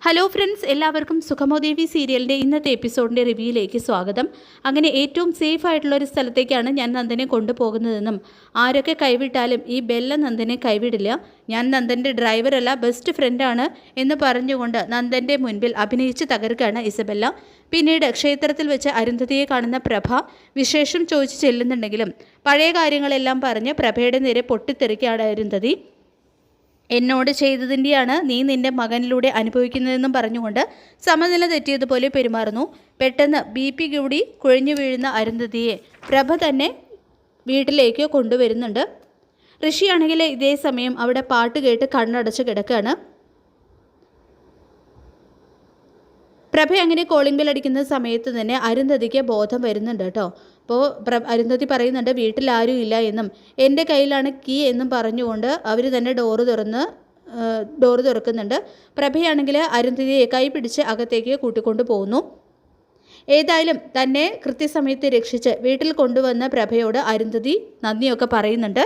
Hello friends, എല്ലാവർക്കും സുഖമോദേവി സീരിയലിൻ്റെ ഇന്നത്തെ എപ്പിസോഡിൻ്റെ റിവ്യൂയിലേക്ക് സ്വാഗതം. അങ്ങനെ ഏറ്റവും സേഫ് ആയിട്ടുള്ള ഒരു സ്ഥലത്തേക്കാണ് ഞാൻ നന്ദനെ കൊണ്ടുപോകുന്നതെന്നും ആരൊക്കെ കൈവിട്ടാലും ഈ ബെല്ല നന്ദനെ കൈവിടില്ല, ഞാൻ നന്ദൻ്റെ ഡ്രൈവറല്ല ബെസ്റ്റ് ഫ്രണ്ടാണ് എന്ന് പറഞ്ഞുകൊണ്ട് നന്ദൻ്റെ മുൻപിൽ അഭിനയിച്ച് തകർക്കുകയാണ് ഇസബെല്ല. പിന്നീട് ക്ഷേത്രത്തിൽ വെച്ച് അരുന്ധതിയെ കാണുന്ന പ്രഭ വിശേഷം ചോദിച്ച് ചെല്ലുന്നുണ്ടെങ്കിലും പഴയ കാര്യങ്ങളെല്ലാം പറഞ്ഞ് പ്രഭയുടെ നേരെ പൊട്ടിത്തെറിക്കുകയാണ് അരുന്ധതി. എന്നോട് ചെയ്തതിൻ്റെയാണ് നീ നിൻ്റെ മകനിലൂടെ അനുഭവിക്കുന്നതെന്നും പറഞ്ഞുകൊണ്ട് സമനില തെറ്റിയതുപോലെ പെരുമാറുന്നു. പെട്ടെന്ന് BP കൂടി കുഴഞ്ഞു വീഴുന്ന അരുന്ധതിയെ പ്രഭ തന്നെ വീട്ടിലേക്ക് കൊണ്ടുവരുന്നുണ്ട്. ഋഷിയാണെങ്കിൽ ഇതേ സമയം അവിടെ പാട്ട് കേട്ട് കണ്ണടച്ച് കിടക്കുകയാണ്. പ്രഭ അങ്ങനെ കോളിംഗ് ബെൽ അടിക്കുന്ന സമയത്ത് തന്നെ അരുന്ധതിക്ക് ബോധം വരുന്നുണ്ട് കേട്ടോ. അപ്പോൾ അരുന്ധതി പറയുന്നുണ്ട് വീട്ടിലാരും ഇല്ല എന്നും എൻ്റെ കയ്യിലാണ് കീ എന്നും പറഞ്ഞുകൊണ്ട് അവർ തന്നെ ഡോറ് തുറക്കുന്നുണ്ട്. പ്രഭയാണെങ്കിൽ അരുന്ധതിയെ കൈ പിടിച്ച് അകത്തേക്ക് കൂട്ടിക്കൊണ്ടു പോകുന്നു. ഏതായാലും തന്നെ കൃത്യസമയത്ത് രക്ഷിച്ച് വീട്ടിൽ കൊണ്ടുവന്ന പ്രഭയോട് അരുന്ധതി നന്ദിയൊക്കെ പറയുന്നുണ്ട്.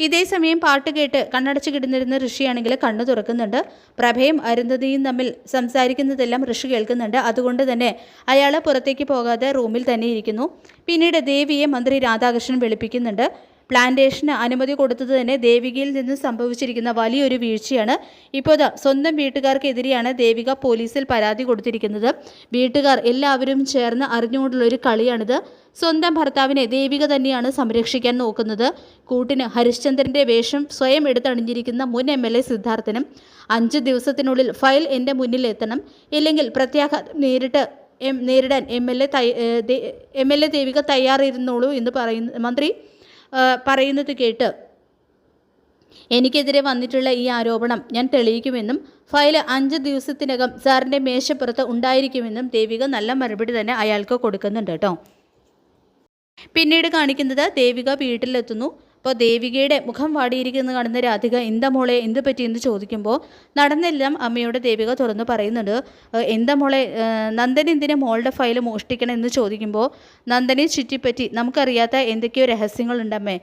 ഇതേ സമയം പാട്ട് കേട്ട് കണ്ണടച്ച് കിടന്നിരുന്ന ഋഷിയാണെങ്കിൽ കണ്ണു തുറക്കുന്നുണ്ട്. പ്രഭയും അരുന്ധതിയും തമ്മിൽ സംസാരിക്കുന്നതെല്ലാം ഋഷി കേൾക്കുന്നുണ്ട്. അതുകൊണ്ട് തന്നെ അയാൾ പുറത്തേക്ക് പോകാതെ റൂമിൽ തന്നെ ഇരിക്കുന്നു. പിന്നീട് ദേവിയെ മന്ത്രി രാധാകൃഷ്ണൻ വിളിപ്പിക്കുന്നുണ്ട്. പ്ലാന്റേഷന് അനുമതി കൊടുത്തത് തന്നെ ദേവികയിൽ നിന്ന് സംഭവിച്ചിരിക്കുന്ന വലിയൊരു വീഴ്ചയാണ്. ഇപ്പോൾ സ്വന്തം വീട്ടുകാർക്കെതിരെയാണ് ദേവിക പോലീസിൽ പരാതി കൊടുത്തിരിക്കുന്നത്. വീട്ടുകാർ എല്ലാവരും ചേർന്ന് അറിഞ്ഞുകൊണ്ടുള്ളൊരു കളിയാണിത്. സ്വന്തം ഭർത്താവിനെ ദേവിക തന്നെയാണ് സംരക്ഷിക്കാൻ നോക്കുന്നത്. കൂട്ടിന് ഹരിശ്ചന്ദ്രൻ്റെ വേഷം സ്വയം എടുത്തണിഞ്ഞിരിക്കുന്ന മുൻ MLA സിദ്ധാർത്ഥനും 5 ദിവസത്തിനുള്ളിൽ ഫയൽ എൻ്റെ മുന്നിൽ എത്തണം, ഇല്ലെങ്കിൽ പ്രത്യാഘാതം നേരിടാൻ MLA ദേവിക തയ്യാറിരുന്നോളൂ എന്ന് മന്ത്രി പറയുന്നത് കേട്ട് എനിക്കെതിരെ വന്നിട്ടുള്ള ഈ ആരോപണം ഞാൻ തെളിയിക്കുമെന്നും ഫയൽ 5 ദിവസത്തിനകം സാറിൻ്റെ മേശപ്പുറത്ത് ഉണ്ടായിരിക്കുമെന്നും ദേവിക നല്ല മറുപടി തന്നെ അയാൾക്ക് കൊടുക്കുന്നുണ്ട് കേട്ടോ. പിന്നീട് കാണിക്കുന്നത് ദേവിക വീട്ടിലെത്തുന്നു. അപ്പോൾ ദേവികയുടെ മുഖം വാടിയിരിക്കുന്നത് കാണുന്ന രാധിക എന്താ മോളെ എന്ത് പറ്റിയെന്ന് ചോദിക്കുമ്പോൾ നടന്നെല്ലാം അമ്മയോട് ദേവിക തുറന്ന് പറയുന്നുണ്ട്. എന്താ മോളെ നന്ദൻ എന്തിനെ മോളുടെ ഫയൽ മോഷ്ടിക്കണം എന്ന് ചോദിക്കുമ്പോൾ നന്ദനെ ചുറ്റിപ്പറ്റി നമുക്കറിയാത്ത എന്തൊക്കെയോ രഹസ്യങ്ങളുണ്ടമ്മേ,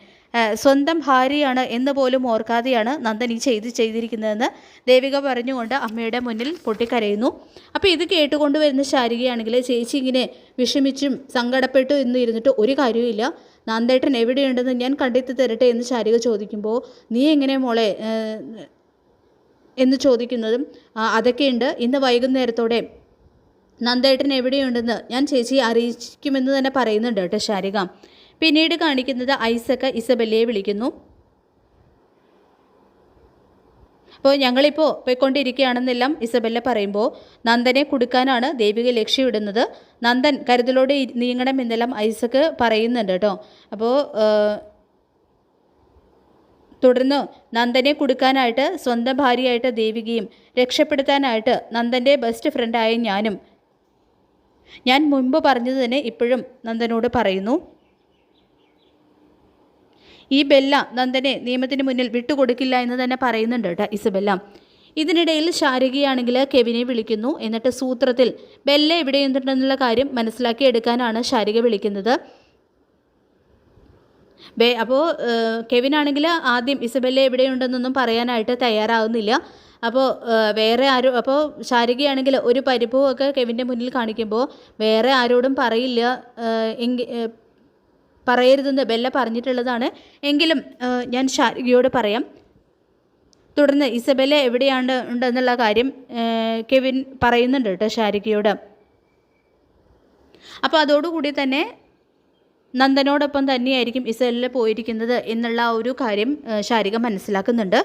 സ്വന്തം ഭാര്യയാണ് എന്ന് പോലും ഓർക്കാതെയാണ് നന്ദൻ ഈ ചെയ്തിരിക്കുന്നതെന്ന് ദേവിക പറഞ്ഞുകൊണ്ട് അമ്മയുടെ മുന്നിൽ പൊട്ടിക്കരയുന്നു. അപ്പോൾ ഇത് കേട്ടുകൊണ്ടുവരുന്ന ശാരികയാണെങ്കിൽ ചേച്ചി ഇങ്ങനെ വിഷമിച്ചും സങ്കടപ്പെട്ടു എന്ന് ഇരുന്നിട്ട് ഒരു കാര്യവുമില്ല, നന്ദേട്ടൻ എവിടെയുണ്ടെന്ന് ഞാൻ കണ്ടെത്തി തരട്ടെ എന്ന് ശാരിക ചോദിക്കുമ്പോൾ നീ എങ്ങനെ മോളെ എന്ന് ചോദിക്കുന്നതും അതൊക്കെയുണ്ട്, ഇന്ന് വൈകുന്നേരത്തോടെ നന്ദേട്ടൻ എവിടെയുണ്ടെന്ന് ഞാൻ ചേച്ചിയെ അറിയിക്കുമെന്ന് തന്നെ പറയുന്നുണ്ട് കേട്ടോ ശാരിക. പിന്നീട് കാണിക്കുന്നത് ഐസക്ക് ഇസബെല്ലയെ വിളിക്കുന്നു. അപ്പോൾ ഞങ്ങളിപ്പോൾ പോയിക്കൊണ്ടിരിക്കുകയാണെന്നെല്ലാം ഇസബെല്ല പറയുമ്പോൾ നന്ദനെ കൊടുക്കാനാണ് ദേവിക ലക്ഷ്യമിടുന്നത്, നന്ദൻ കരുതലോടെ നീങ്ങണമെന്നെല്ലാം ഐസക്ക് പറയുന്നുണ്ട് കേട്ടോ. അപ്പോൾ തുടർന്ന് നന്ദനെ കൊടുക്കാനായിട്ട് സ്വന്തം ഭാര്യയായിട്ട് ദേവികയും രക്ഷപ്പെടുത്താനായിട്ട് നന്ദൻ്റെ ബെസ്റ്റ് ഫ്രണ്ടായ ഞാൻ മുൻപ് പറഞ്ഞത് തന്നെ ഇപ്പോഴും നന്ദനോട് പറയുന്നു. ഈ ബെല്ല നന്ദനെ നിയമത്തിന് മുന്നിൽ വിട്ടുകൊടുക്കില്ല എന്ന് തന്നെ പറയുന്നുണ്ട് കേട്ടോ ഇസബെല്ല. ഇതിനിടയിൽ ശാരികയാണെങ്കിൽ കെവിനെ വിളിക്കുന്നു. എന്നിട്ട് സൂത്രത്തിൽ ബെല്ല എവിടെയുണ്ടെന്നുള്ള കാര്യം മനസ്സിലാക്കിയെടുക്കാനാണ് ശാരിക വിളിക്കുന്നത്. അപ്പോൾ കെവിനാണെങ്കിൽ ആദ്യം ഇസബെല്ല എവിടെയുണ്ടെന്നൊന്നും പറയാനായിട്ട് തയ്യാറാവുന്നില്ല. അപ്പോൾ വേറെ ആരും അപ്പോൾ ശാരികയാണെങ്കിൽ ഒരു പരിഭവമൊക്കെ കെവിൻ്റെ മുന്നിൽ കാണിക്കുമ്പോൾ വേറെ ആരോടും പറയരുതെന്ന് ബെല്ല പറഞ്ഞിട്ടുള്ളതാണ്, എങ്കിലും ഞാൻ ശാരികയോട് പറയാം. തുടർന്ന് ഇസബെല്ല ഉണ്ടെന്നുള്ള കാര്യം കെവിൻ പറയുന്നുണ്ട് കേട്ടോ ശാരികയോട്. അപ്പോൾ അതോടുകൂടി തന്നെ നന്ദനോടൊപ്പം തന്നെയായിരിക്കും ഇസബെല്ല പോയിരിക്കുന്നത് എന്നുള്ള ഒരു കാര്യം ശാരിക മനസ്സിലാക്കുന്നുണ്ട്.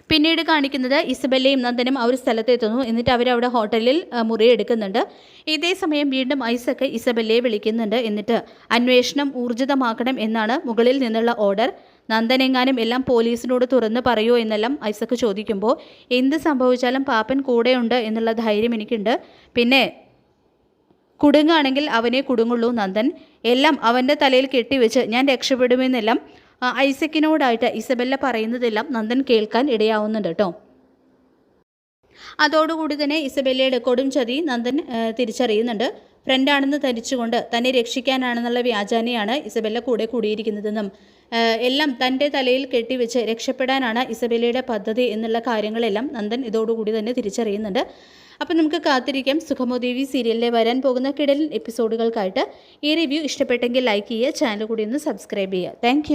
പിന്നീട് കാണിക്കുന്നത് ഇസബെല്ലയും നന്ദനും ആ ഒരു സ്ഥലത്തെത്തുന്നു. എന്നിട്ട് അവരവിടെ ഹോട്ടലിൽ മുറിയെടുക്കുന്നുണ്ട്. ഇതേ സമയം വീണ്ടും ഐസക്ക് ഇസബെല്ലയെ വിളിക്കുന്നുണ്ട്. എന്നിട്ട് അന്വേഷണം ഊർജിതമാക്കണം എന്നാണ് മുകളിൽ നിന്നുള്ള ഓർഡർ, നന്ദനെങ്ങാനും എല്ലാം പോലീസിനോട് തുറന്ന് പറയുമോ എന്നെല്ലാം ഐസക്ക് ചോദിക്കുമ്പോൾ എന്ത് സംഭവിച്ചാലും പാപ്പൻ കൂടെയുണ്ട് എന്നുള്ള ധൈര്യം എനിക്കുണ്ട്, പിന്നെ കുടുങ്ങാണെങ്കിൽ അവനെ കുടുങ്ങുള്ളൂ നന്ദൻ, എല്ലാം അവൻ്റെ തലയിൽ കെട്ടിവെച്ച് ഞാൻ രക്ഷപ്പെടുമെന്നെല്ലാം ഐസക്കിനോടായിട്ട് ഇസബെല്ല പറയുന്നതെല്ലാം നന്ദൻ കേൾക്കാൻ ഇടയാവുന്നുണ്ട് കേട്ടോ. അതോടുകൂടി തന്നെ ഇസബെല്ലയുടെ കൊടും ചതി നന്ദൻ തിരിച്ചറിയുന്നുണ്ട്. ഫ്രണ്ടാണെന്ന് ധരിച്ചുകൊണ്ട് തന്നെ രക്ഷിക്കാനാണെന്നുള്ള വ്യാജാനെയാണ് ഇസബെല്ല കൂടെ കൂടിയിരിക്കുന്നതെന്നും എല്ലാം തൻ്റെ തലയിൽ കെട്ടിവെച്ച് രക്ഷപ്പെടാനാണ് ഇസബെല്ലയുടെ പദ്ധതി എന്നുള്ള കാര്യങ്ങളെല്ലാം നന്ദൻ ഇതോടുകൂടി തന്നെ തിരിച്ചറിയുന്നുണ്ട്. അപ്പം നമുക്ക് കാത്തിരിക്കാം സുഖമോദേവി സീരിയലിലെ വരാൻ പോകുന്ന കിടലൻ എപ്പിസോഡുകൾക്കായിട്ട്. ഈ റിവ്യൂ ഇഷ്ടപ്പെട്ടെങ്കിൽ ലൈക്ക് ചെയ്യുക, ചാനൽ കൂടി ഒന്ന് സബ്സ്ക്രൈബ് ചെയ്യുക. താങ്ക്